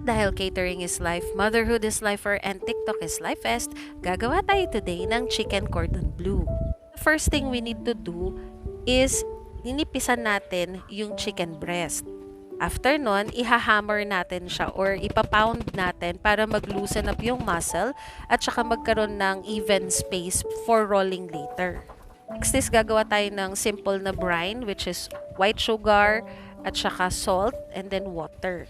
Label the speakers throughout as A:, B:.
A: dahil catering is life, motherhood is lifer, and TikTok is lifest, gagawa tayo today ng chicken cordon bleu. The first thing we need to do is ninipisan natin yung chicken breast. After nun, ihahammer natin siya or ipapound natin para mag-loosen up yung muscle at saka magkaroon ng even space for rolling later. Next is gagawa tayo ng simple na brine which is white sugar at saka salt and then water.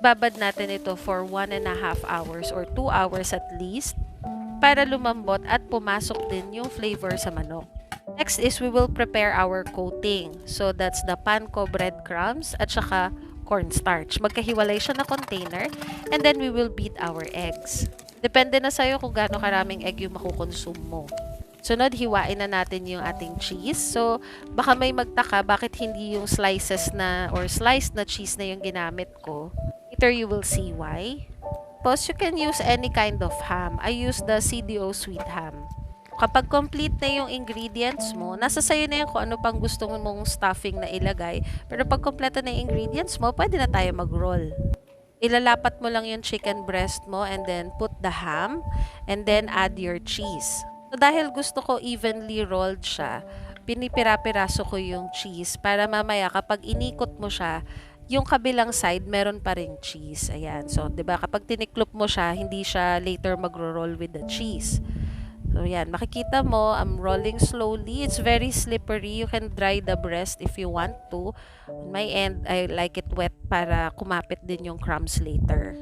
A: Babad natin ito for 1.5 hours or 2 hours at least para lumambot at pumasok din yung flavor sa manok. Next is we will prepare our coating. So that's the panko breadcrumbs at saka cornstarch. Magkahiwalay siya na container and then we will beat our eggs. Depende na sa'yo kung gaano karaming egg yung makukonsume mo. Sunod, hiwain na natin yung ating cheese. So, baka may magtaka bakit hindi yung slices na or sliced na cheese na yung ginamit ko. Later, you will see why. Tapos, you can use any kind of ham. I use the CDO sweet ham. Kapag complete na yung ingredients mo, nasa sayo na yung kung ano pang gusto mong stuffing na ilagay. Pero pag kompleto na yung ingredients mo, pwede na tayo mag-roll. Ilalapat mo lang yung chicken breast mo and then put the ham and then add your cheese. So, dahil gusto ko evenly rolled siya, pinipira-piraso ko yung cheese para mamaya kapag inikot mo siya, yung kabilang side, meron pa ring cheese. Ayan. So, 'di ba kapag tiniklop mo siya, hindi siya later magro-roll with the cheese. So, yan. Makikita mo, I'm rolling slowly. It's very slippery. You can dry the breast if you want to. On my end, I like it wet para kumapit din yung crumbs later.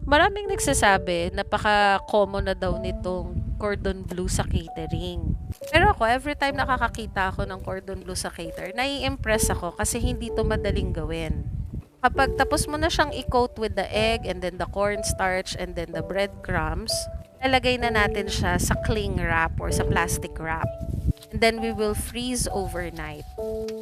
A: Maraming nagsasabi, napaka-common na daw nitong cordon bleu sa catering. Pero ako, every time nakakakita ako ng cordon bleu sa cater, nai-impress ako kasi hindi to madaling gawin. Kapag tapos mo na siyang i-coat with the egg and then the cornstarch and then the breadcrumbs, lalagay na natin siya sa cling wrap or sa plastic wrap. And then we will freeze overnight.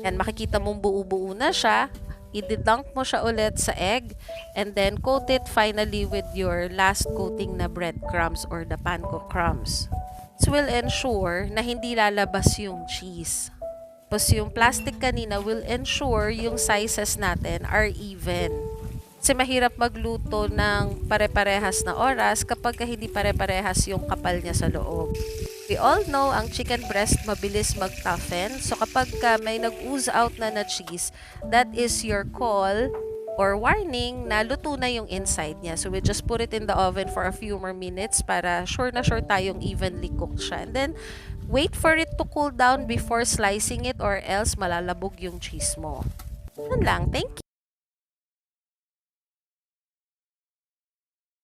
A: Yan, makikita mong buo-buo na siya. I-dunk mo siya ulit sa egg and then coat it finally with your last coating na breadcrumbs or the panko crumbs. This will ensure na hindi lalabas yung cheese. Tapos yung plastic kanina will ensure yung sizes natin are even. Kasi mahirap magluto ng pare-parehas na oras kapag hindi pare-parehas yung kapal niya sa loob. We all know ang chicken breast mabilis mag-toughen. So kapag may nag-ooze out na cheese, that is your call or warning na luto na yung inside niya. So we just put it in the oven for a few more minutes para sure na sure tayong evenly cooked siya. And then wait for it to cool down before slicing it or else malalabog yung cheese mo. Yun lang. Thank you.